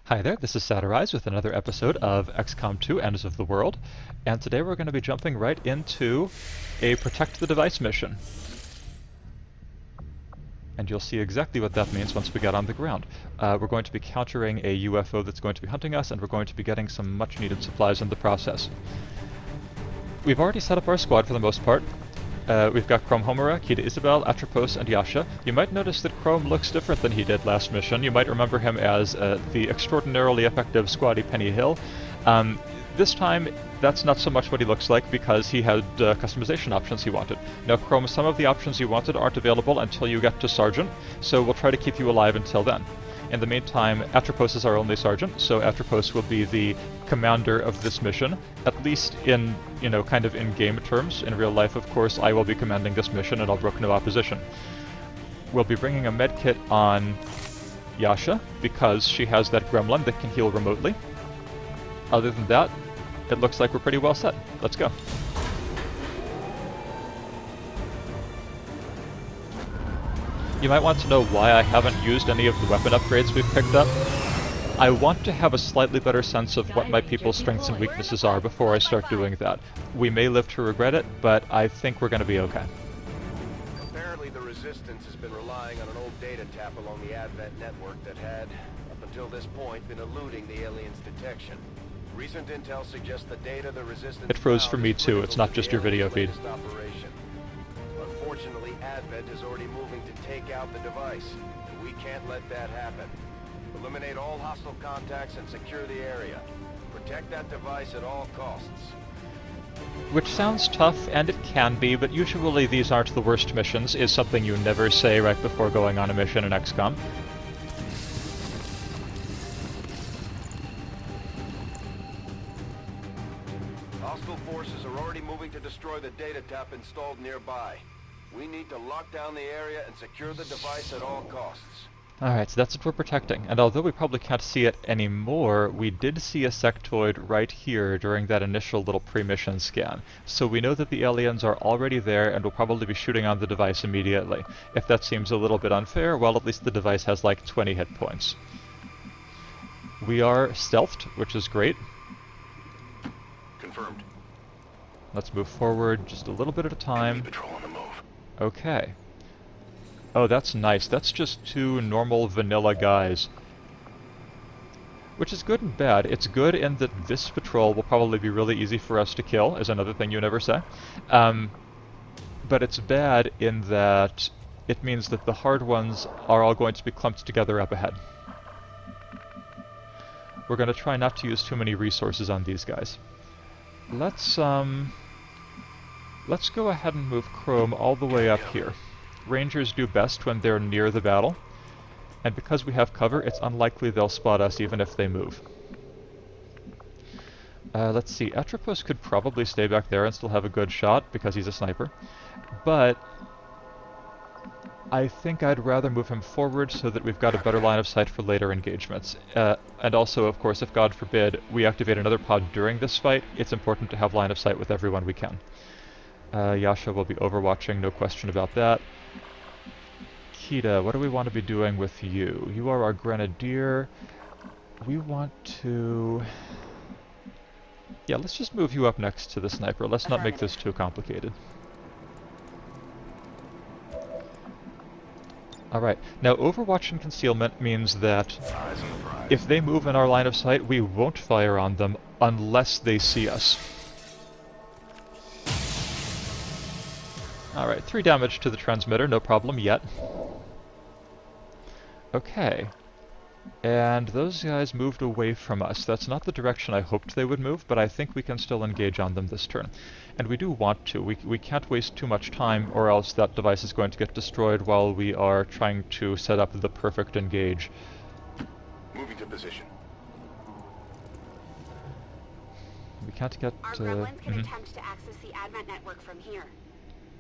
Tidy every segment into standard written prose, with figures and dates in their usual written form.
Hi there, this is Satirize with another episode of XCOM 2 Ends of the World, and today we're going to be jumping right into a Protect the Device mission. And you'll see exactly what that means once we get on the ground. We're going to be countering a UFO that's going to be hunting us, and we're going to be getting some much needed supplies in the process. We've already set up our squad for the most part. We've got Chrome Homura, Kida Isabel, Atropos, and Yasha. You might notice that Chrome looks different than he did last mission. You might remember him as the extraordinarily effective Squatty Penny Hill. This time, that's not so much what he looks like because he had customization options he wanted. Now, Chrome, some of the options you wanted aren't available until you get to Sergeant, so we'll try to keep you alive until then. In the meantime, Atropos is our only Sergeant, so Atropos will be the commander of this mission, at least in, kind of in-game terms. In real life, of course, I will be commanding this mission and I'll brook no opposition. We'll be bringing a medkit on Yasha, because she has that gremlin that can heal remotely. Other than that, it looks like we're pretty well set. Let's go. You might want to know why I haven't used any of the weapon upgrades we've picked up. I want to have a slightly better sense of what my people's strengths and weaknesses are before I start doing that. We may live to regret it, but I think we're going to be okay. Apparently the Resistance has been relying on an old data tap along the Advent network that had, up until this point, been eluding the aliens' detection. Recent intel suggests the data the Resistance It froze for me too, it's not just your video feed. Unfortunately, Advent is already moving to take out the device. We can't let that happen. Eliminate all hostile contacts and secure the area. Protect that device at all costs. Which sounds tough, and it can be, but usually these aren't the worst missions, is something you never say right before going on a mission in XCOM. Hostile forces are already moving to destroy the data tap installed nearby. We need to lock down the area and secure the device at all costs. Alright, so that's what we're protecting, and although we probably can't see it anymore, we did see a sectoid right here during that initial little pre-mission scan. So we know that the aliens are already there and will probably be shooting on the device immediately. If that seems a little bit unfair, well, at least the device has like 20 hit points. We are stealthed, which is great. Confirmed. Let's move forward just a little bit at a time. Enemy patrol on the move. Okay. Oh, that's nice. That's just two normal vanilla guys. Which is good and bad. It's good in that this patrol will probably be really easy for us to kill, is another thing you never say. But it's bad in that it means that the hard ones are all going to be clumped together up ahead. We're going to try not to use too many resources on these guys. Let's go ahead and move Chrome all the way up here. Rangers do best when they're near the battle, and because we have cover, it's unlikely they'll spot us even if they move. Let's see, Atropos could probably stay back there and still have a good shot because he's a sniper, but I think I'd rather move him forward so that we've got a better line of sight for later engagements. And also, of course, if God forbid we activate another pod during this fight, it's important to have line of sight with everyone we can. Yasha will be overwatching, no question about that. Kida, what do we want to be doing with you? You are our Grenadier. We want to... Yeah, let's just move you up next to the sniper. Let's not make this too complicated. Alright, now Overwatch and Concealment means that if they move in our line of sight, we won't fire on them unless they see us. Alright, 3 damage to the transmitter, no problem yet. Okay. And those guys moved away from us. That's not the direction I hoped they would move, but I think we can still engage on them this turn. And we do want to. We can't waste too much time, or else that device is going to get destroyed while we are trying to set up the perfect engage. Moving to position. We can't get... Our gremlins can attempt to access the Advent network from here.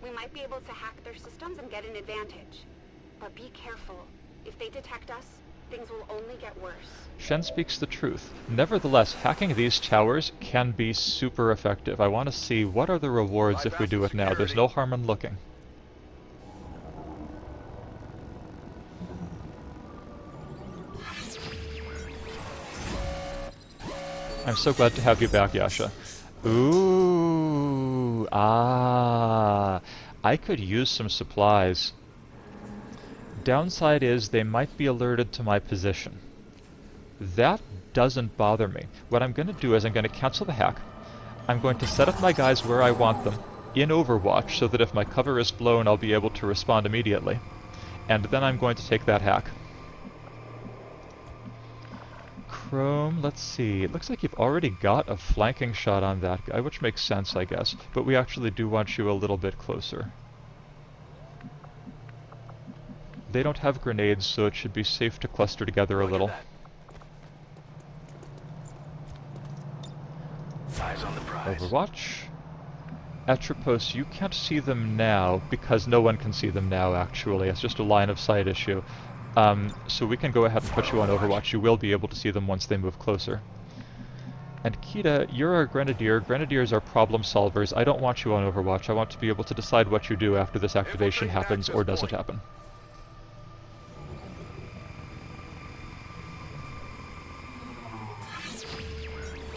We might be able to hack their systems and get an advantage. But be careful. If they detect us, things will only get worse. Shen speaks the truth. Nevertheless, hacking these towers can be super effective. I want to see what are the rewards if we do it now. There's no harm in looking. I'm so glad to have you back, Yasha. Ooh, ah, I could use some supplies. Downside is they might be alerted to my position. That doesn't bother me. What I'm going to do is I'm going to cancel the hack. I'm going to set up my guys where I want them in Overwatch so that if my cover is blown, I'll be able to respond immediately. And then I'm going to take that hack. Chrome, let's see. It looks like you've already got a flanking shot on that guy, which makes sense, I guess. But we actually do want you a little bit closer. They don't have grenades, so it should be safe to cluster together a little. Eyes on the prize. Overwatch. Atropos, you can't see them now, because no one can see them now, actually. It's just a line of sight issue. So we can go ahead and put you on Overwatch. You will be able to see them once they move closer. And Kita, you're a Grenadier. Grenadiers are problem solvers. I don't want you on Overwatch. I want to be able to decide what you do after this activation happens or doesn't happen.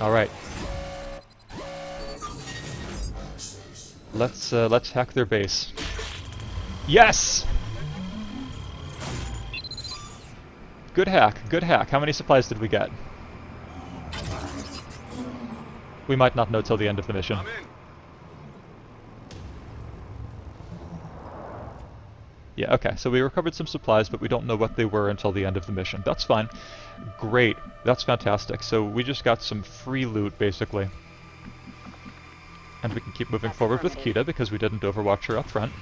Alright. Let's hack their base. Yes! Good hack, good hack. How many supplies did we get? We might not know till the end of the mission. Yeah, okay, so we recovered some supplies, but we don't know what they were until the end of the mission. That's fine. Great, that's fantastic. So we just got some free loot, basically. And we can keep moving forward with Kita, because we didn't overwatch her up front.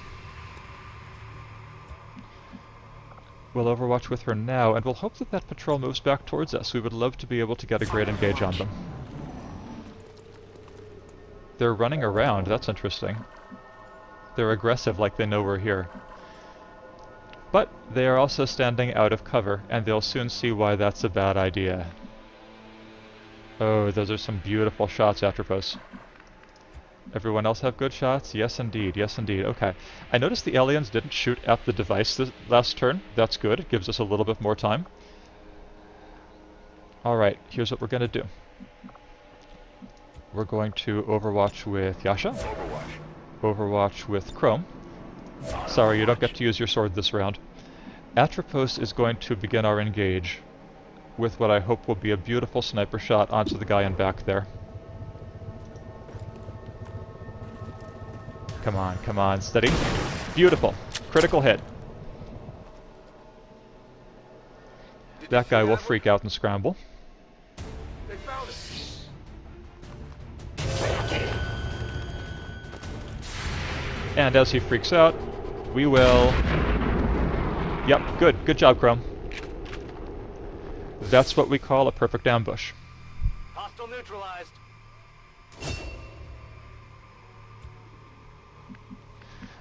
We'll overwatch with her now, and we'll hope that that patrol moves back towards us. We would love to be able to get a great engage on them. They're running around, that's interesting. They're aggressive like they know we're here. But they are also standing out of cover, and they'll soon see why that's a bad idea. Oh, those are some beautiful shots, Atropos. Everyone else have good shots? Yes indeed, yes indeed. Okay. I noticed the aliens didn't shoot at the device this last turn. That's good, it gives us a little bit more time. Alright, here's what we're gonna do. We're going to Overwatch with Yasha. Overwatch with Chrome. Sorry, you don't get to use your sword this round. Atropos is going to begin our engage with what I hope will be a beautiful sniper shot onto the guy in back there. Come on, steady. Beautiful. Critical hit. That guy will freak out and scramble. They found it. And as he freaks out, we will... Yep, good job, Chrome. That's what we call a perfect ambush. Hostile neutralized.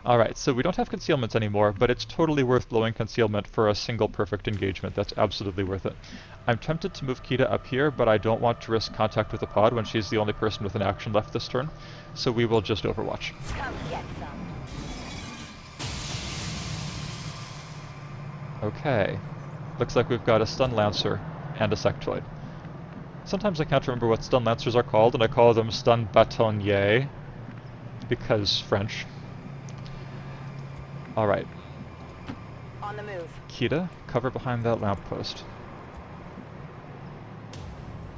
Alright, so we don't have concealment anymore, but it's totally worth blowing concealment for a single perfect engagement. That's absolutely worth it. I'm tempted to move Kita up here, but I don't want to risk contact with the pod when she's the only person with an action left this turn, so we will just Overwatch. Come get some. Okay. Looks like we've got a Stun Lancer and a Sectoid. Sometimes I can't remember what Stun Lancers are called, and I call them Stun Bâtonniers, because French. Alright. On the move. Kita, cover behind that lamppost.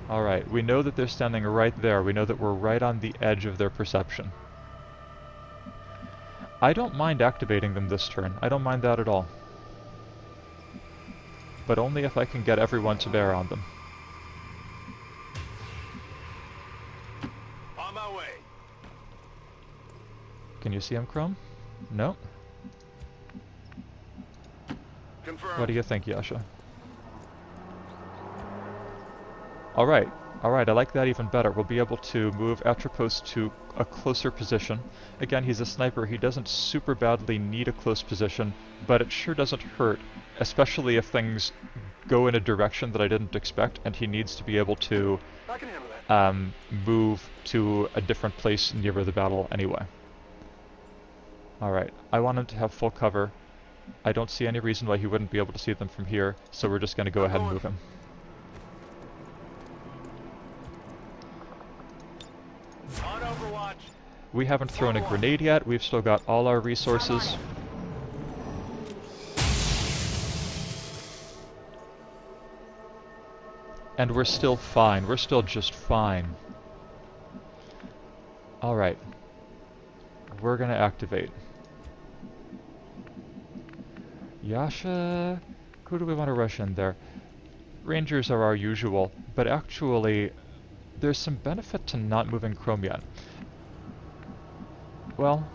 Alright, we know that they're standing right there. We know that we're right on the edge of their perception. I don't mind activating them this turn. I don't mind that at all. But only if I can get everyone to bear on them. On my way. Can you see him, Chrome? No? Confirmed. What do you think, Yasha? Alright, I like that even better. We'll be able to move Atropos to a closer position. Again, he's a sniper. He doesn't super badly need a close position, but it sure doesn't hurt, especially if things go in a direction that I didn't expect, and he needs to be able to I can handle that. move to a different place nearer the battle anyway. Alright, I want him to have full cover. I don't see any reason why he wouldn't be able to see them from here, so we're just going to go ahead and move him. We haven't thrown a grenade yet. We've still got all our resources. And we're still fine. We're still just fine. Alright. We're gonna activate. Yasha... Who do we want to rush in there? Rangers are our usual, but actually, there's some benefit to not moving Chrome yet. Well,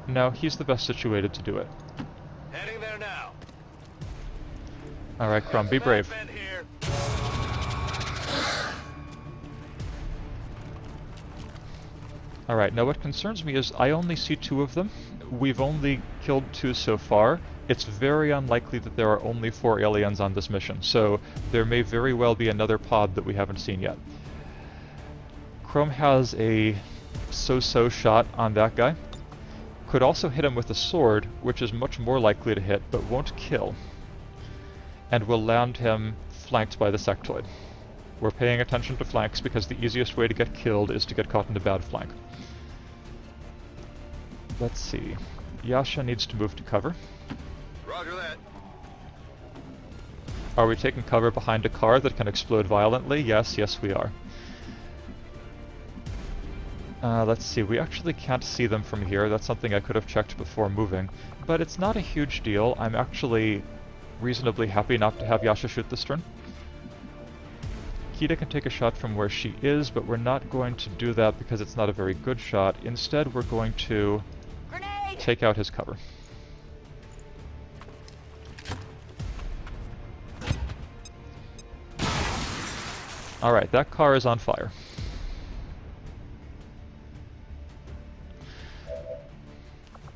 no, he's the best situated to do it. Heading there now. Alright, Chrome, be brave. Alright, now what concerns me is I only see 2 of them. We've only killed 2 so far. It's very unlikely that there are only 4 aliens on this mission, so there may very well be another pod that we haven't seen yet. Chrome has a so-so shot on that guy. Could also hit him with a sword, which is much more likely to hit, but won't kill. And will land him flanked by the sectoid. We're paying attention to flanks because the easiest way to get killed is to get caught in a bad flank. Let's see. Yasha needs to move to cover. Roger that. Are we taking cover behind a car that can explode violently? Yes, yes we are. Let's see, we actually can't see them from here. That's something I could have checked before moving. But it's not a huge deal. I'm actually reasonably happy not to have Yasha shoot this turn. Kita can take a shot from where she is, but we're not going to do that because it's not a very good shot. Instead, we're going to take out his cover. Alright, that car is on fire.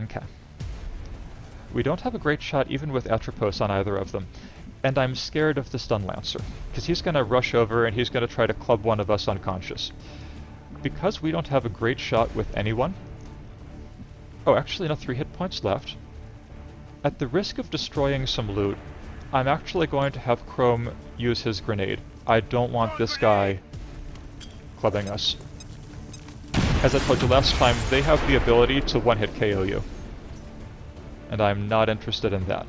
Okay. We don't have a great shot even with Atropos on either of them. And I'm scared of the Stun Lancer, because he's going to rush over and he's going to try to club one of us unconscious. Because we don't have a great shot with anyone... Oh, actually no, 3 hit points left. At the risk of destroying some loot, I'm actually going to have Chrome use his grenade. I don't want this guy clubbing us. As I told you last time, they have the ability to one-hit KO you. And I'm not interested in that.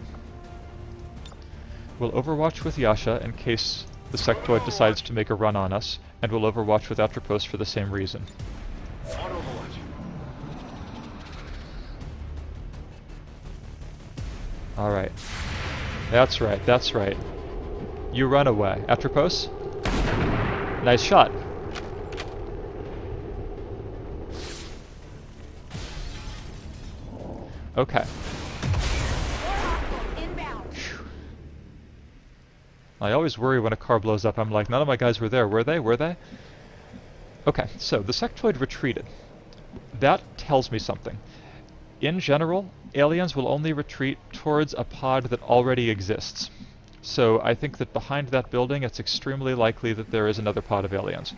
We'll overwatch with Yasha in case the sectoid decides to make a run on us, and we'll overwatch with Atropos for the same reason. Alright. That's right, that's right. You run away. Atropos? Nice shot. Okay. I always worry when a car blows up. I'm like, none of my guys were there. Were they? Were they? Okay, so the sectoid retreated. That tells me something. In general, aliens will only retreat towards a pod that already exists. So I think that behind that building, it's extremely likely that there is another pod of aliens.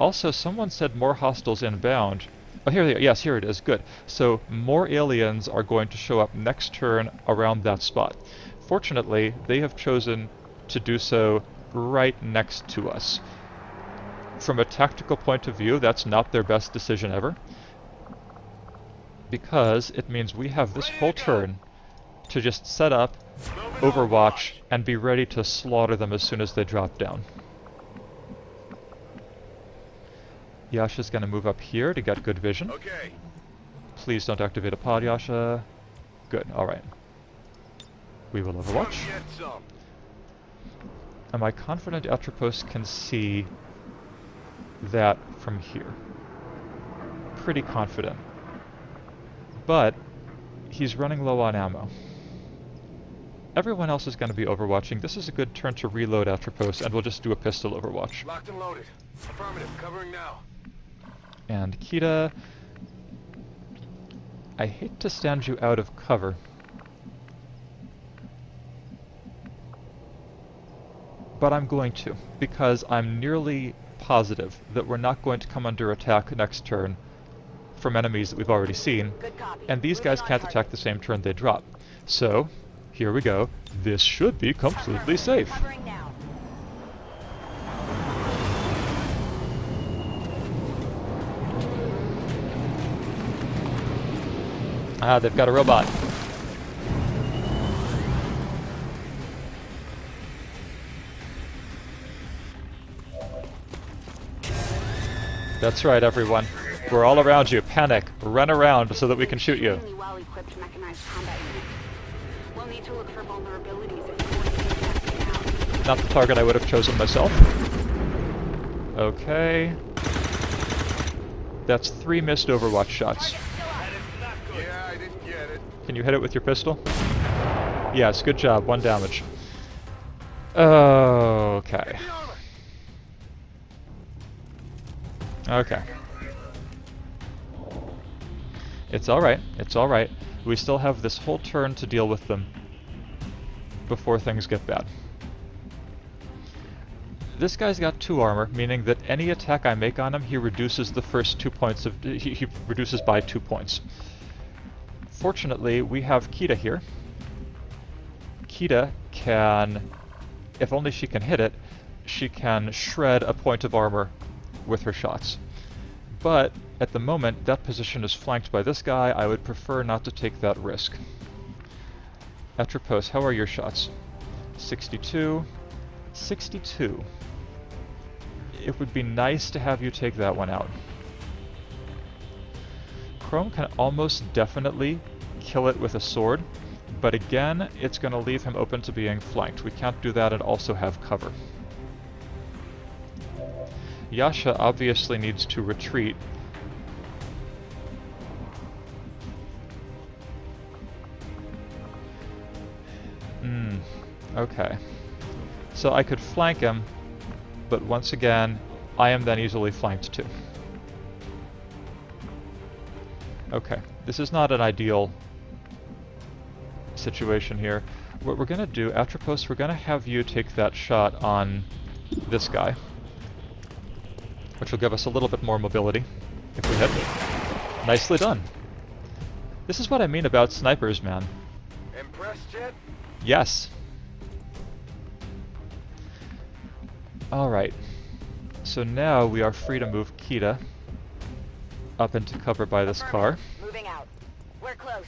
Also, someone said more hostiles inbound. Oh, here they are. Yes, here it is. Good. So more aliens are going to show up next turn around that spot. Fortunately, they have chosen to do so right next to us. From a tactical point of view, that's not their best decision ever. Because it means we have this whole turn to just set up, overwatch, and be ready to slaughter them as soon as they drop down. Yasha's gonna move up here to get good vision. Okay. Please don't activate a pod, Yasha. Good, alright. We will overwatch. Am I confident Atropos can see that from here? Pretty confident. But he's running low on ammo. Everyone else is going to be overwatching. This is a good turn to reload Atropos, and we'll just do a pistol overwatch. Locked and loaded. Affirmative. Covering now. And Kita... I hate to stand you out of cover. But I'm going to, because I'm nearly positive that we're not going to come under attack next turn from enemies that we've already seen, and these guys can't attack the same turn they drop. So, here we go. This should be completely safe. Ah, they've got a robot. That's right, everyone. We're all around you. Panic. Run around so that we can shoot you. Extremely well-equipped mechanized combat unit. We'll need to look for vulnerabilities if we want to take that thing out. Not the target I would have chosen myself. Okay. That's 3 missed Overwatch shots. Yeah, I didn't get it. Can you hit it with your pistol? Yes, good job. 1 damage. Okay. Okay. It's alright. It's alright. We still have this whole turn to deal with them before things get bad. This guy's got 2 armor, meaning that any attack I make on him, he reduces the first 2 points of... he reduces by 2 points. Fortunately, we have Kita here. Kita can, if only she can hit it, she can shred a point of armor with her shots. But at the moment, that position is flanked by this guy. I would prefer not to take that risk. Atropos, how are your shots? 62. 62. It would be nice to have you take that one out. Chrome can almost definitely kill it with a sword, but again, it's going to leave him open to being flanked. We can't do that and also have cover. Yasha obviously needs to retreat. Okay. So I could flank him, but once again, I am then easily flanked too. Okay, this is not an ideal situation here. What we're gonna do, Atropos, we're gonna have you take that shot on this guy, which will give us a little bit more mobility if we hit. Nicely done. This is what I mean about snipers, man. Impressed yet? Yes. Alright. So now we are free to move Kita up into cover by this car. Moving out. We're close.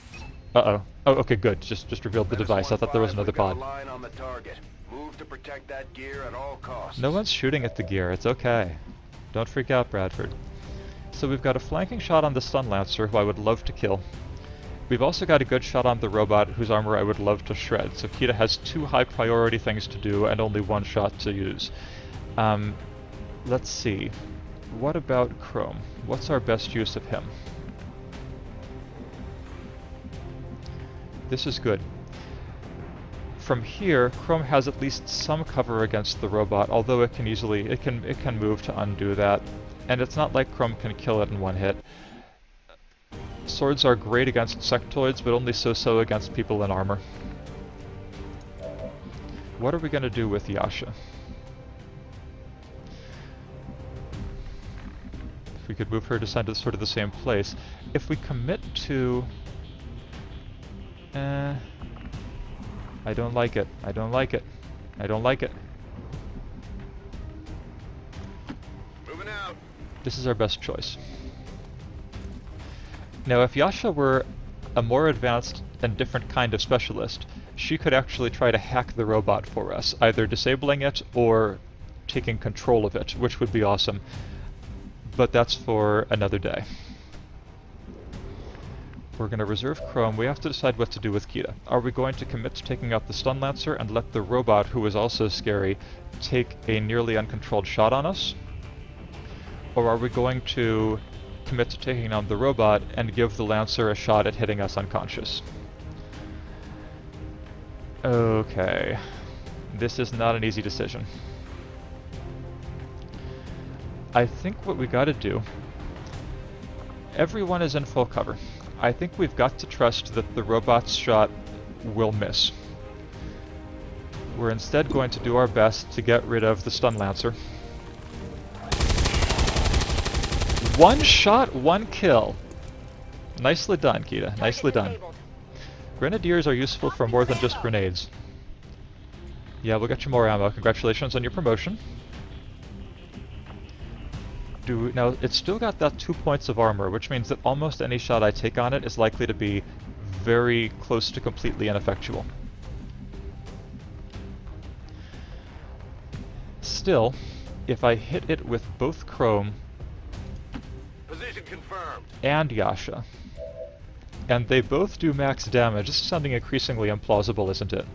Uh-oh. Oh, okay, good. Just revealed the device. I thought there was another pod. Line on the target. Move to protect that gear at all costs. No one's shooting at the gear. It's okay. Don't freak out, Bradford. So we've got a flanking shot on the Stun Lancer, who I would love to kill. We've also got a good shot on the robot, whose armor I would love to shred. So Kita has 2 high priority things to do and only 1 shot to use. Let's see. What about Chrome? What's our best use of him? This is good. From here, Chrome has at least some cover against the robot, although it can easily it can move to undo that. And it's not like Chrome can kill it in 1 hit. Swords are great against sectoids, but only so-so against people in armor. What are we going to do with Yasha? If we could move her to sort of the same place. If we commit to... I don't like it. I don't like it. I don't like it. Moving out. This is our best choice. Now, if Yasha were a more advanced and different kind of specialist, she could actually try to hack the robot for us, either disabling it or taking control of it, which would be awesome. But that's for another day. We're going to reserve Chrome. We have to decide what to do with Kita. Are we going to commit to taking out the Stun Lancer and let the robot, who is also scary, take a nearly uncontrolled shot on us? Or are we going to commit to taking on the robot and give the Lancer a shot at hitting us unconscious? Okay. This is not an easy decision. I think what we gotta do... Everyone is in full cover. I think we've got to trust that the robot's shot will miss. We're instead going to do our best to get rid of the Stun Lancer. 1 shot, 1 kill. Nicely done, Kita. Nicely done. Grenadiers are useful for more than just grenades. Yeah, we'll get you more ammo. Congratulations on your promotion. Now, it's still got that 2 points of armor, which means that almost any shot I take on it is likely to be very close to completely ineffectual. Still, if I hit it with both Chrome Position confirmed. and Yasha, and they both do max damage, this is sounding increasingly implausible, isn't it?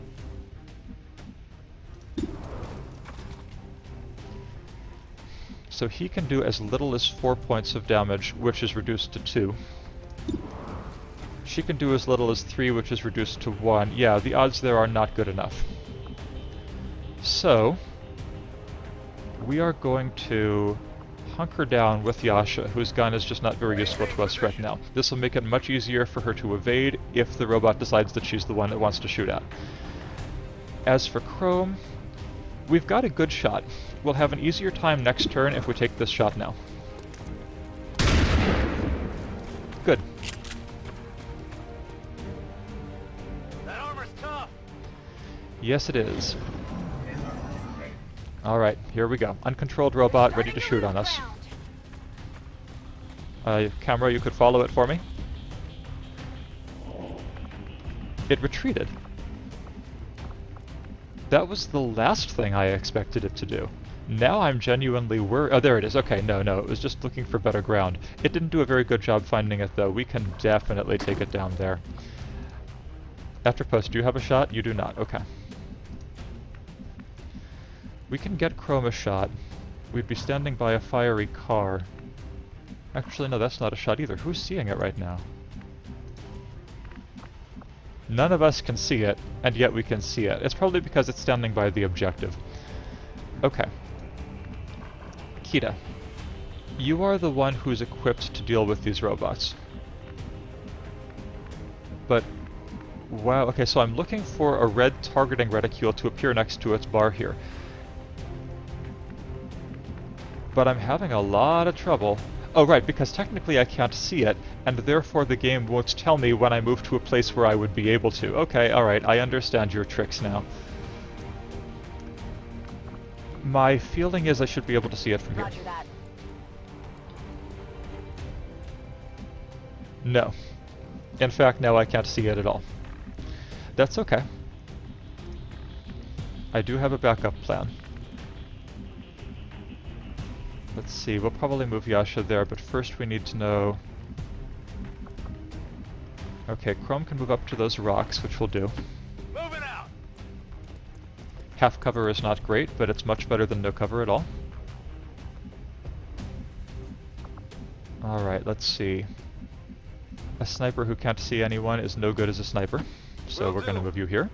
So he can do as little as 4 points of damage, which is reduced to 2. She can do as little as 3, which is reduced to 1. Yeah, the odds there are not good enough. So, we are going to hunker down with Yasha, whose gun is just not very useful to us right now. This will make it much easier for her to evade if the robot decides that she's the one it wants to shoot at. As for Chrome, we've got a good shot. We'll have an easier time next turn if we take this shot now. Good. That armor's tough. Yes, it is. Alright, here we go. Uncontrolled robot ready to shoot on us. Camera, you could follow it for me? It retreated. That was the last thing I expected it to do. Now I'm genuinely worried. Oh, there it is. Okay, no, it was just looking for better ground. It didn't do a very good job finding it, though. We can definitely take it down there. After post, do you have a shot? You do not. Okay. We can get Chrome a shot. We'd be standing by a fiery car. Actually, no, that's not a shot either. Who's seeing it right now? None of us can see it, and yet we can see it. It's probably because it's standing by the objective. Okay. Kita, you are the one who's equipped to deal with these robots. But, wow, okay, so I'm looking for a red targeting reticule to appear next to its bar here. But I'm having a lot of trouble. Oh, right, because technically I can't see it, and therefore the game won't tell me when I move to a place where I would be able to. Okay, alright, I understand your tricks now. My feeling is I should be able to see it from here. Roger that. No. In fact, no, I can't see it at all. That's okay. I do have a backup plan. Let's see, we'll probably move Yasha there, but first we need to know... Okay, Chrome can move up to those rocks, which we'll do. Moving out. Half cover is not great, but it's much better than no cover at all. Alright, let's see. A sniper who can't see anyone is no good as a sniper, so we're going to move you here.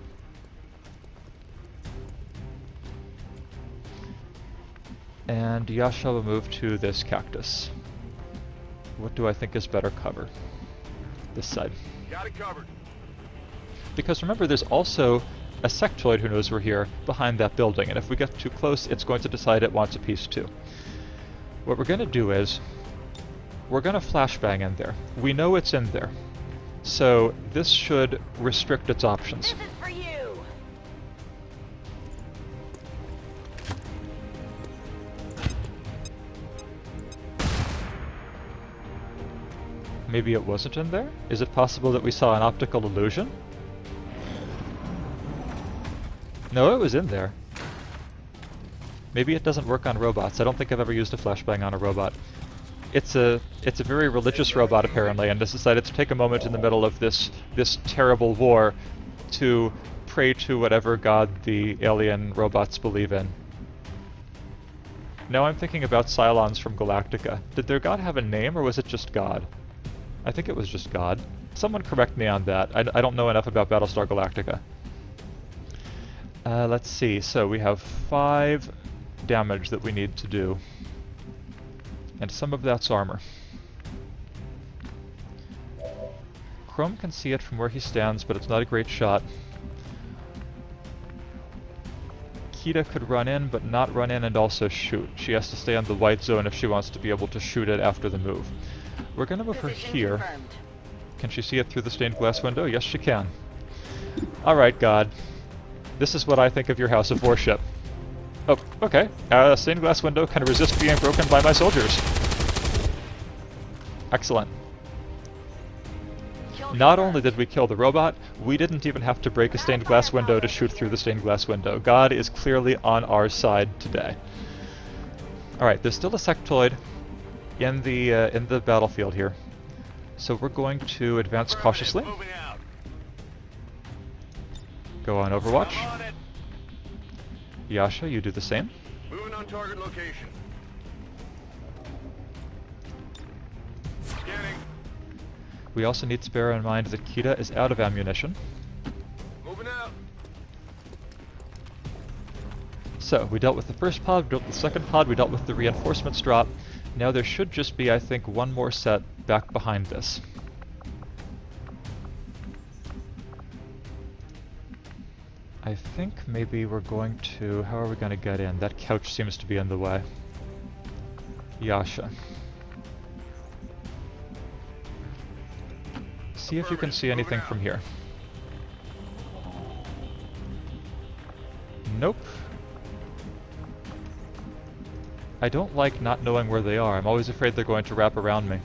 And Yasha will move to this cactus. What do I think is better cover? This side. Got it covered. Because remember, there's also a sectoid who knows we're here behind that building, and if we get too close, it's going to decide it wants a piece too. What we're going to do is, we're going to flashbang in there. We know it's in there. So this should restrict its options. This is for you. Maybe it wasn't in there? Is it possible that we saw an optical illusion? No, it was in there. Maybe it doesn't work on robots. I don't think I've ever used a flashbang on a robot. It's a very religious robot apparently, and has decided to take a moment in the middle of this terrible war to pray to whatever god the alien robots believe in. Now I'm thinking about Cylons from Galactica. Did their god have a name, or was it just God? I think it was just God. Someone correct me on that. I don't know enough about Battlestar Galactica. Let's see. So we have 5 damage that we need to do. And some of that's armor. Chrome can see it from where he stands, but it's not a great shot. Kita could run in, but not run in and also shoot. She has to stay on the white zone if she wants to be able to shoot it after the move. We're gonna move her here. Confirmed. Can she see it through the stained glass window? Yes, she can. Alright, God. This is what I think of your house of worship. Oh, okay. Stained glass window can resist being broken by my soldiers. Excellent. Kill Not only did we kill the robot, we didn't even have to break a stained glass window to shoot through the stained glass window. God is clearly on our side today. Alright, there's still a sectoid in the battlefield here. So we're going to advance cautiously. Go on Overwatch. Yasha, you do the same. Moving on target location. Scanning. We also need to bear in mind that Kita is out of ammunition. Moving out. So, we dealt with the first pod, we dealt with the second pod, we dealt with the reinforcements drop. Now there should just be, I think, one more set back behind this. I think maybe we're going to... How are we going to get in? That couch seems to be in the way. Yasha. See if you can see anything from here. Nope. I don't like not knowing where they are. I'm always afraid they're going to wrap around me.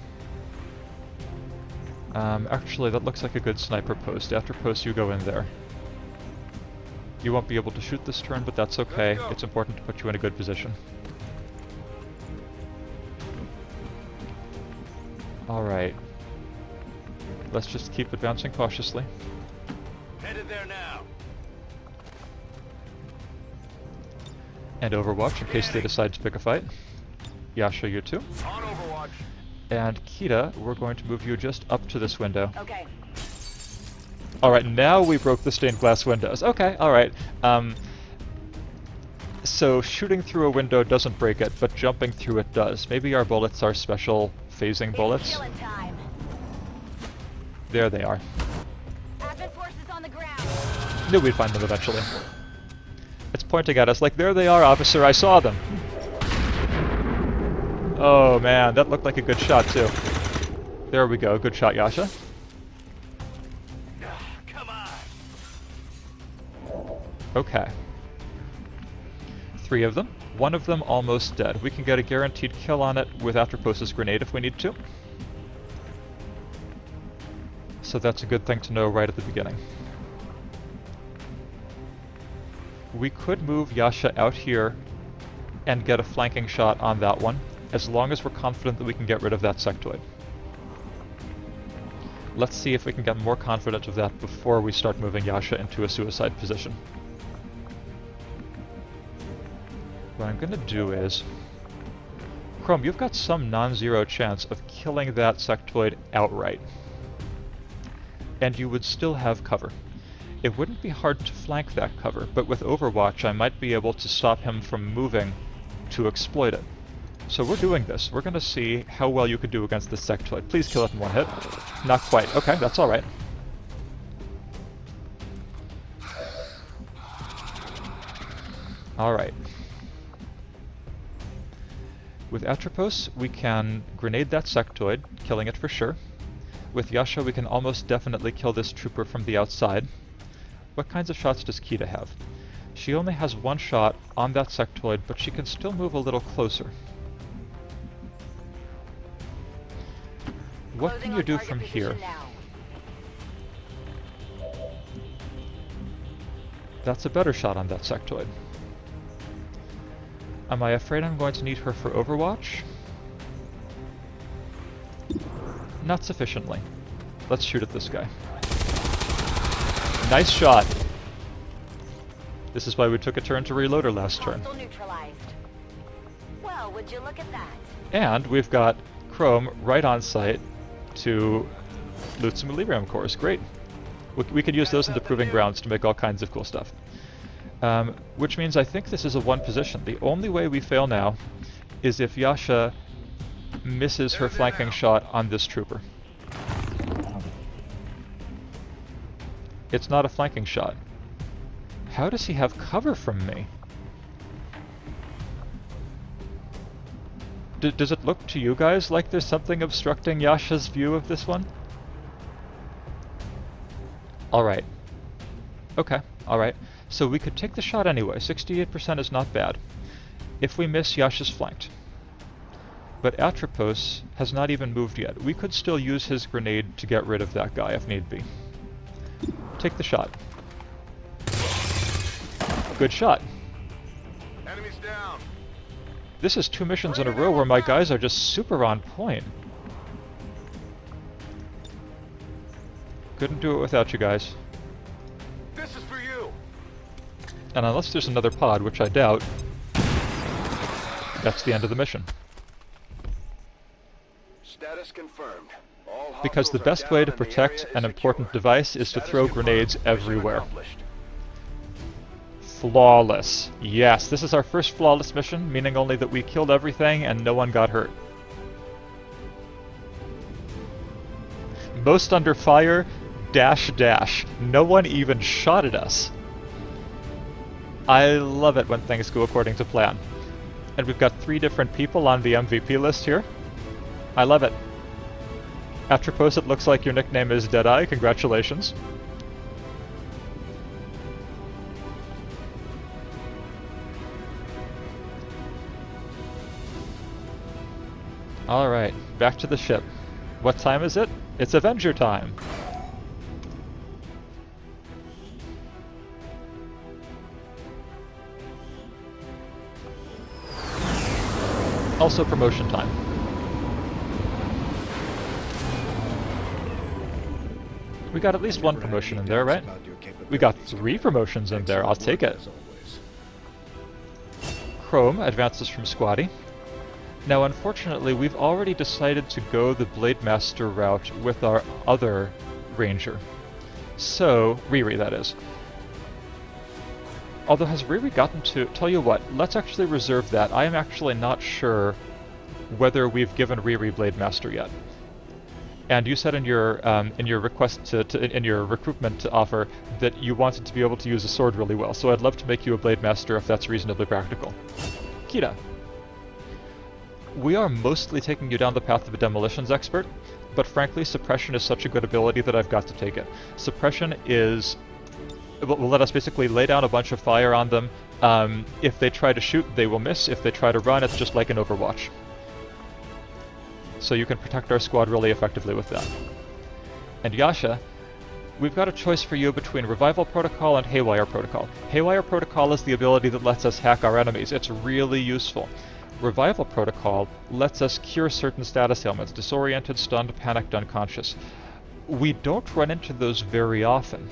Actually, that looks like a good sniper post. After post, you go in there. You won't be able to shoot this turn, but that's okay. It's important to put you in a good position. Alright. Let's just keep advancing cautiously. Headed there now. And Overwatch, in case they decide to pick a fight. Yasha, you too. On Overwatch. And Kita, we're going to move you just up to this window. Okay. Alright, now we broke the stained glass windows. Okay, alright. So shooting through a window doesn't break it, but jumping through it does. Maybe our bullets are special phasing bullets. It's killing time. There they are. Advent forces on the ground. Knew we'd find them eventually. It's pointing at us like, there they are, officer, I saw them. Oh man, that looked like a good shot too. There we go, good shot, Yasha. Come on. Okay. 3 of them. 1 of them almost dead. We can get a guaranteed kill on it with Afterpost's grenade if we need to. So that's a good thing to know right at the beginning. We could move Yasha out here and get a flanking shot on that one, as long as we're confident that we can get rid of that sectoid. Let's see if we can get more confident of that before we start moving Yasha into a suicide position. What I'm gonna do is... Chrome, you've got some non-zero chance of killing that sectoid outright. And you would still have cover. It wouldn't be hard to flank that cover, but with Overwatch I might be able to stop him from moving to exploit it. So we're doing this. We're gonna see how well you could do against this sectoid. Please kill it in 1 hit. Not quite. Okay, that's alright. Alright. With Atropos, we can grenade that sectoid, killing it for sure. With Yasha, we can almost definitely kill this trooper from the outside. What kinds of shots does Kita have? She only has 1 shot on that sectoid, but she can still move a little closer. What can you do from here? That's a better shot on that sectoid. Am I afraid I'm going to need her for Overwatch? Not sufficiently. Let's shoot at this guy. Nice shot! This is why we took a turn to reload her last turn. Neutralized. Well, would you look at that? And we've got Chrome right on site to loot some Illyrium cores. Great. We could use those in the Proving Grounds to make all kinds of cool stuff. Which means I think this is a 1 position. The only way we fail now is if Yasha misses her flanking shot on this trooper. It's not a flanking shot. How does he have cover from me? Does it look to you guys like there's something obstructing Yasha's view of this one? Alright. Okay, alright. So we could take the shot anyway. 68% is not bad. If we miss, Yasha's flanked. but Atropos has not even moved yet. We could still use his grenade to get rid of that guy if need be. Take the shot. Good shot. Enemies down. This is 2 missions in a row where my guys are just super on point. Couldn't do it without you guys. This is for you. And unless there's another pod, which I doubt, that's the end of the mission. Status confirmed. All Because the hostiles are best way to down and the protect area an is important secure. device is to Status throw confirmed. grenades Mission everywhere. accomplished. Flawless. Yes, this is our first flawless mission, meaning only that we killed everything and no one got hurt. Most under fire, dash dash. No one even shot at us. I love it when things go according to plan. And we've got 3 different people on the MVP list here. I love it. Atropos, it looks like your nickname is Deadeye. Congratulations. Alright, back to the ship. What time is it? It's Avenger time! Also promotion time. We got at least 1 promotion in there, right? We got 3 promotions in there, I'll take it. Chrome advances from Squatty. Now unfortunately, we've already decided to go the Blade Master route with our other Ranger. So, Riri that is. Although has Riri gotten to... Tell you what, let's actually reserve that. I am actually not sure whether we've given Riri Blade Master yet. And you said in your request in your recruitment offer that you wanted to be able to use a sword really well, so I'd love to make you a Blade Master if that's reasonably practical. Kita. We are mostly taking you down the path of a demolitions expert, but frankly, suppression is such a good ability that I've got to take it. Suppression is... will let us basically lay down a bunch of fire on them. If they try to shoot, they will miss. If they try to run, it's just like an Overwatch. So you can protect our squad really effectively with that. And Yasha, we've got a choice for you between Revival Protocol and Haywire Protocol. Haywire Protocol is the ability that lets us hack our enemies. It's really useful. Revival Protocol lets us cure certain status ailments, disoriented, stunned, panicked, unconscious. We don't run into those very often.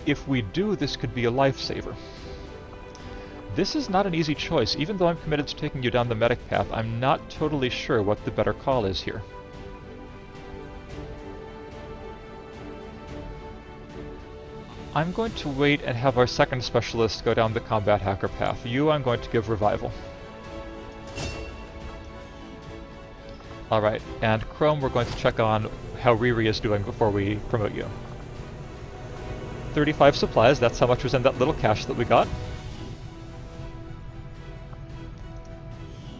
If we do, this could be a lifesaver. This is not an easy choice. Even though I'm committed to taking you down the medic path, I'm not totally sure what the better call is here. I'm going to wait and have our second specialist go down the combat hacker path. You, I'm going to give Revival. Alright, and Chrome, we're going to check on how Riri is doing before we promote you. 35 supplies, that's how much was in that little cache that we got.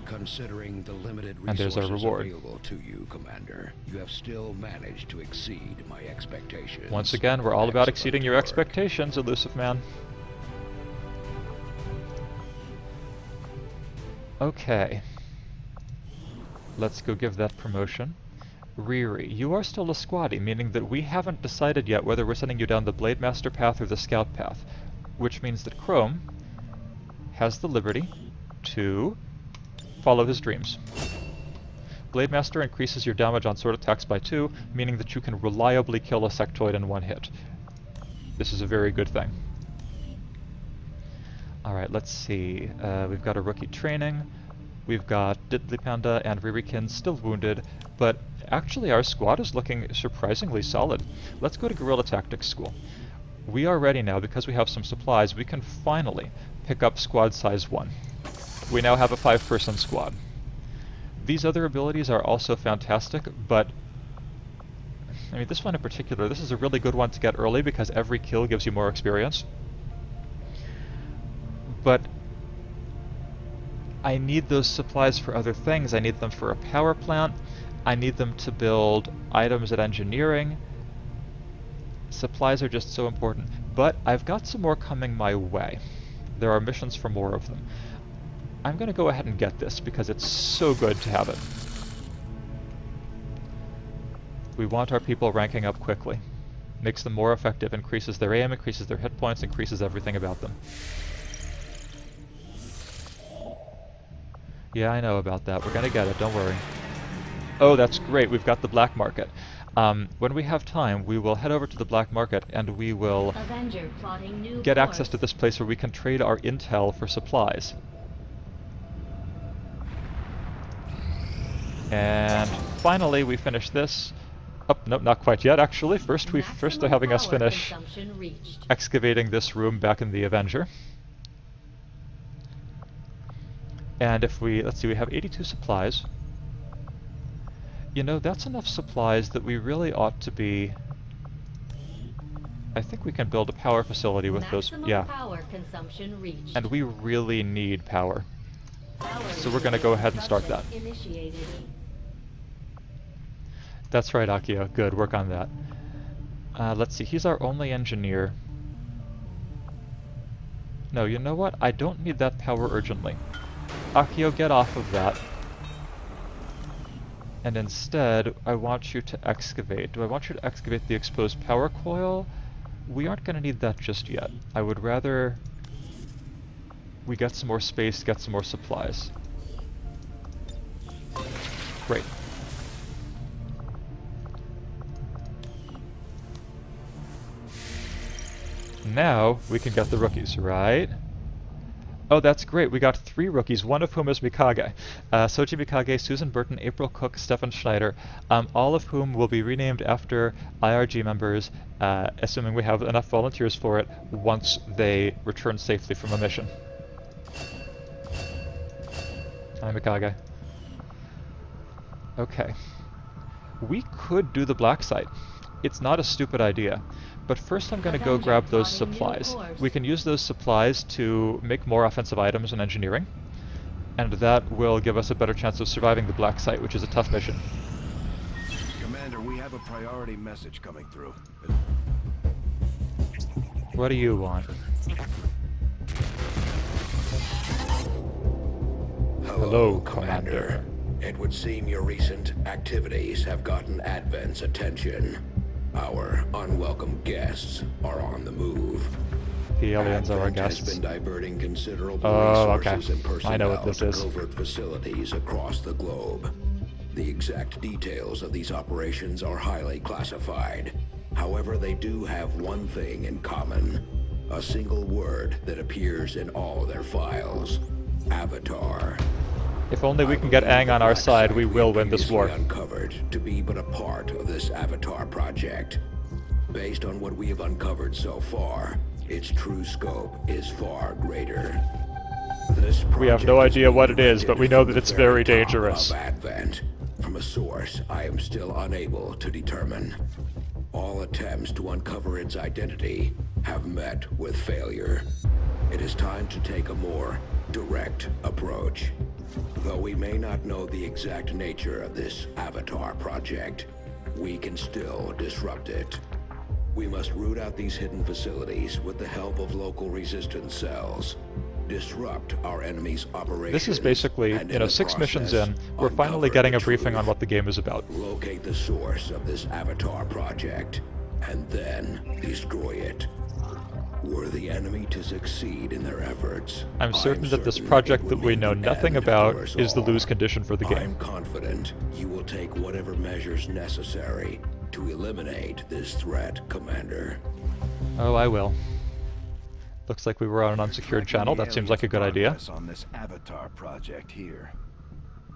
Considering the limited And there's our resources reward. available to you, Commander, you have still managed to exceed my expectations. Once again, we're all about Excellent exceeding your work. expectations, Elusive Man. Okay. Let's go give that promotion. Riri, you are still a squatty, meaning that we haven't decided yet whether we're sending you down the Blade Master path or the Scout path. Which means that Chrome has the liberty to follow his dreams. Blade Master increases your damage on sword attacks by 2, meaning that you can reliably kill a sectoid in 1 hit. This is a very good thing. Alright, let's see. We've got a rookie training. We've got Diddly Panda and Ririkin still wounded, but actually our squad is looking surprisingly solid. Let's go to Guerrilla Tactics School. We are ready now because we have some supplies. We can finally pick up squad size 1. We now have a 5-person squad. These other abilities are also fantastic, but I mean this one in particular, this is a really good one to get early because every kill gives you more experience. But I need those supplies for other things. I need them for a power plant. I need them to build items at engineering. Supplies are just so important. But I've got some more coming my way. There are missions for more of them. I'm going to go ahead and get this because it's so good to have it. We want our people ranking up quickly. Makes them more effective, increases their aim, increases their hit points, increases everything about them. Yeah, I know about that. We're gonna get it, don't worry. Oh, that's great, we've got the black market. When we have time, we will head over to the black market and we will get access to this place where we can trade our intel for supplies. And finally, we finish this. Oh, nope, not quite yet, actually. First they're having us finish excavating this room back in the Avenger. And if we, let's see, we have 82 supplies. You know, that's enough supplies that we really ought to be... I think we can build a power facility with those, yeah. Power consumption reached. And we really need power. So we're gonna go ahead and start that. Initiated. That's right, Akio. Good, work on that. Let's see, he's our only engineer. No, you know what? I don't need that power urgently. Akio, get off of that. And instead, I want you to excavate. Do I want you to excavate the exposed power coil? We aren't going to need that just yet. I would rather we get some more space, get some more supplies. Great. Now, we can get the rookies, right? Oh, that's great. We got 3 rookies, one of whom is Mikage. Soji Mikage, Susan Burton, April Cook, Stefan Schneider, all of whom will be renamed after IRG members, assuming we have enough volunteers for it, once they return safely from a mission. Hi, Mikage. Okay. We could do the black site. It's not a stupid idea. But first I'm going to go grab those supplies. We can use those supplies to make more offensive items in engineering, and that will give us a better chance of surviving the black site, which is a tough mission. Commander, we have a priority message coming through. What do you want? Hello, Commander. It would seem your recent activities have gotten Advent's attention. Our unwelcome guests are on the move. The aliens are our Advent guests. has been diverting considerable resources and personnel I know what this to is. covert facilities across the globe. The exact details of these operations are highly classified. However, they do have one thing in common. A single word that appears in all their files. Avatar. If only we can get Aang on our side, we will win this war. Uncovered to be but a part of this Avatar project. Based on what we have uncovered so far, its true scope is far greater. This We have no idea what it is, but we know that it's very dangerous. Of Advent. From a source I am still unable to determine. All attempts to uncover its identity have met with failure. It is time to take a more direct approach. Though we may not know the exact nature of this Avatar project, we can still disrupt it. We must root out these hidden facilities with the help of local resistance cells. Disrupt our enemy's operations. This is basically, and you know, 6 missions in, we're finally getting a briefing on what the game is about. Locate the source of this Avatar project, and then destroy it. Were the enemy to succeed in their efforts, I'm certain that this project that we know nothing about is the lose condition for the game. I'm confident you will take whatever measures necessary to eliminate this threat, Commander. Oh, I will. Looks like we were on an unsecured channel. That seems like a good idea. On this Avatar project here.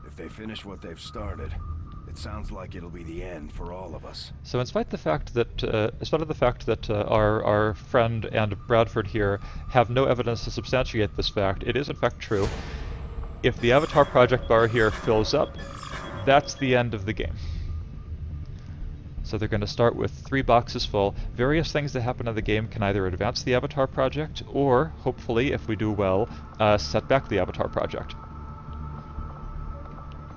If they finish what they've started, it sounds like it'll be the end for all of us. So in spite of the fact that, our friend and Bradford here have no evidence to substantiate this fact, it is in fact true. If the Avatar project bar here fills up, that's the end of the game. So they're going to start with 3 boxes full. Various things that happen in the game can either advance the Avatar project, or, hopefully, if we do well, set back the Avatar project.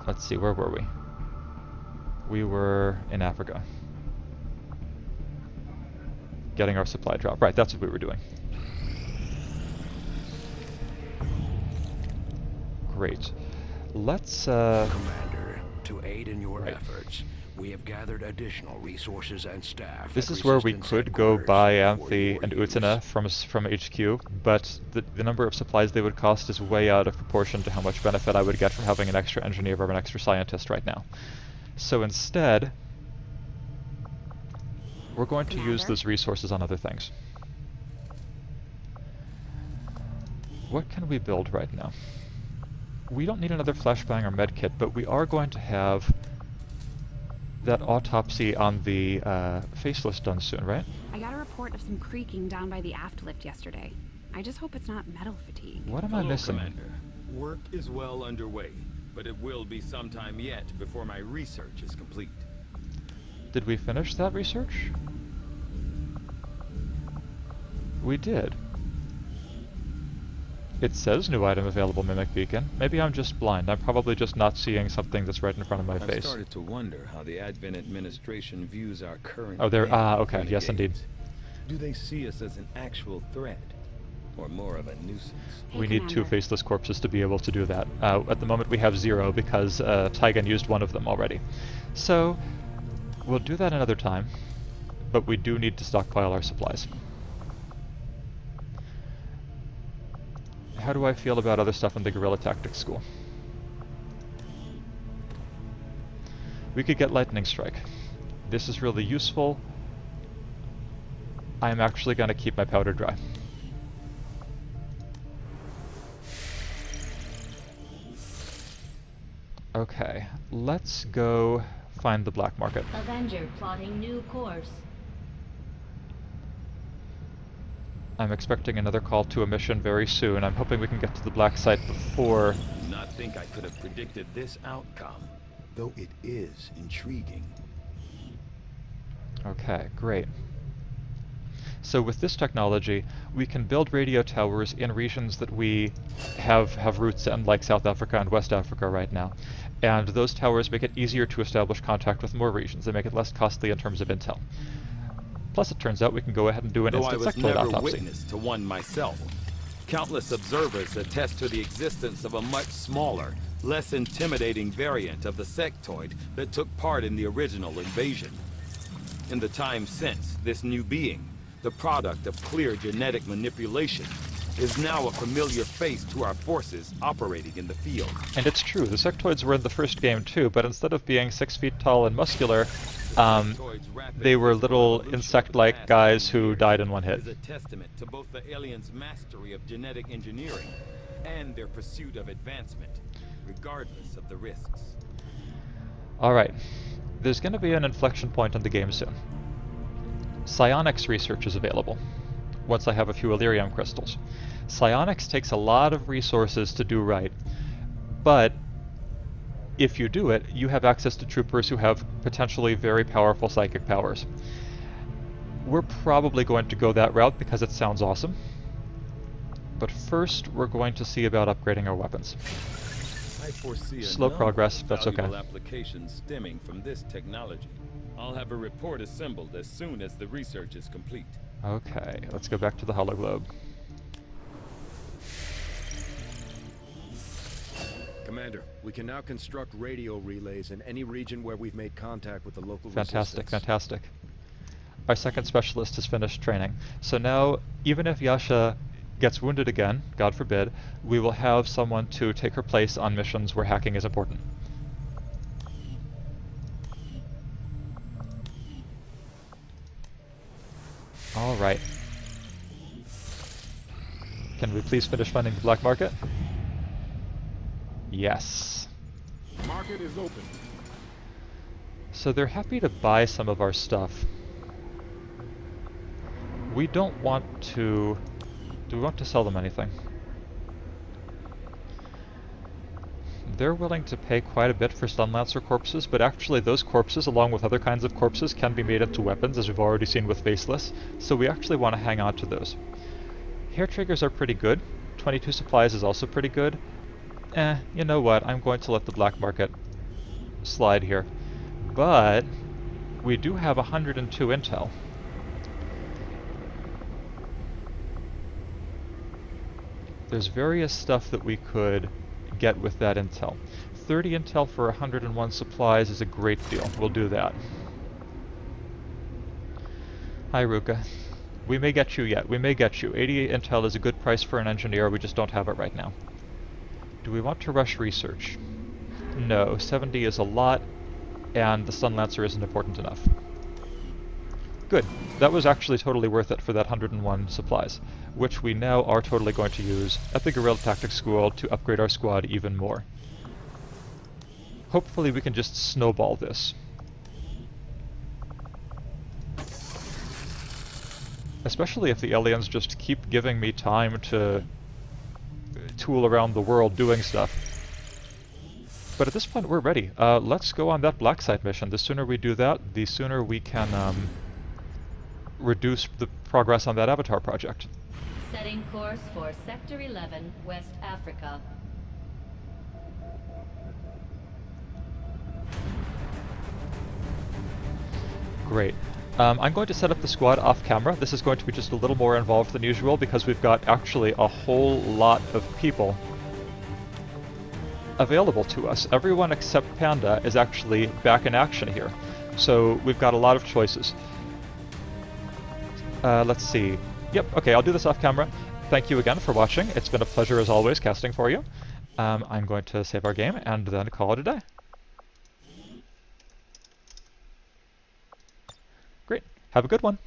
Let's see, where were we? We were in Africa. Getting our supply drop. Right, that's what we were doing. Great. Let's, Commander, to aid in your efforts, We have gathered additional resources and staff. This at is where we Resistance could go headquarters buy for Amphi your and use. Utana from HQ, but the number of supplies they would cost is way out of proportion to how much benefit I would get from having an extra engineer or an extra scientist right now. So instead, we're going to use Commander? those resources on other things. What can we build right now? We don't need another flashbang or medkit, but we are going to have that autopsy on the faceless done soon, right? I got a report of some creaking down by the aft lift yesterday. I just hope it's not metal fatigue. What am I missing? Commander. Work is well underway, but it will be some time yet before my research is complete. Did we finish that research? We did. It says new item available, Mimic Beacon. Maybe I'm just blind. I'm probably just not seeing something that's right in front of my I've face. started to wonder how the Advent administration views our current Oh, there. band of Okay. Yes, indeed. renegades. Do they see us as an actual threat, or more of a nuisance? Hey, We need 2 Commander. faceless corpses to be able to do that. At the moment we have 0 because Tygan used one of them already. So, we'll do that another time, but we do need to stockpile our supplies. How do I feel about other stuff in the Guerrilla Tactics School? We could get Lightning Strike. This is really useful. I'm actually going to keep my powder dry. Okay, let's go find the black market. Avenger plotting new course. I'm expecting another call to a mission very soon. I'm hoping we can get to the black site before... Do not think I could have predicted this outcome, though it is intriguing. Okay, great. So with this technology, we can build radio towers in regions that we have roots in, like South Africa and West Africa right now. And those towers make it easier to establish contact with more regions. They make it less costly in terms of intel. Plus, it turns out we can go ahead and do an Though I instant was sectoid never autopsy. witness to one myself, countless observers attest to the existence of a much smaller, less intimidating variant of the sectoid that took part in the original invasion. In the time since, this new being, the product of clear genetic manipulation, is now a familiar face to our forces operating in the field. And it's true, the sectoids were in the first game too, but instead of being 6 feet tall and muscular, they were little insect-like guys who died in one hit. Is a testament to both the aliens' mastery of genetic engineering and their pursuit of advancement, regardless of the risks. Alright, there's going to be an inflection point in the game soon. Psionics research is available, once I have a few Illyrium crystals. Psionics takes a lot of resources to do right, but if you do it, you have access to troopers who have potentially very powerful psychic powers. We're probably going to go that route because it sounds awesome. But first, we're going to see about upgrading our weapons. I foresee Slow progress, that's okay. valuable applications stemming from this technology. I'll have a report assembled as soon as the research is complete. Okay, let's go back to the hologlobe. Commander, we can now construct radio relays in any region where we've made contact with the local Fantastic, resistance. fantastic. Our second specialist has finished training. So now, even if Yasha gets wounded again, God forbid, we will have someone to take her place on missions where hacking is important. Alright. Can we please finish funding the black market? Yes. Market is open. So they're happy to buy some of our stuff. We don't want to... Do we want to sell them anything? They're willing to pay quite a bit for Stun Lancer corpses, but actually those corpses, along with other kinds of corpses, can be made into weapons, as we've already seen with Faceless, so we actually want to hang on to those. Hair triggers are pretty good. 22 supplies is also pretty good. You know what, I'm going to let the black market slide here. But we do have 102 intel. There's various stuff that we could get with that intel. 30 intel for 101 supplies is a great deal. We'll do that. Hi, Ruka. We may get you yet. We may get you. 88 intel is a good price for an engineer. We just don't have it right now. Do we want to rush research? No. 70 is a lot, and the Sun Lancer isn't important enough. Good. That was actually totally worth it for that 101 supplies, which we now are totally going to use at the Guerrilla Tactics School to upgrade our squad even more. Hopefully we can just snowball this. Especially if the aliens just keep giving me time to tool around the world doing stuff. But at this point we're ready. Let's go on that black site mission. The sooner we do that, the sooner we can reduce the progress on that Avatar project. Setting course for Sector 11, West Africa. Great. I'm going to set up the squad off camera. This is going to be just a little more involved than usual because we've got actually a whole lot of people available to us. Everyone except Panda is actually back in action here. So we've got a lot of choices. Let's see. Yep, okay, I'll do this off camera. Thank you again for watching. It's been a pleasure as always casting for you. I'm going to save our game and then call it a day. Great. Have a good one.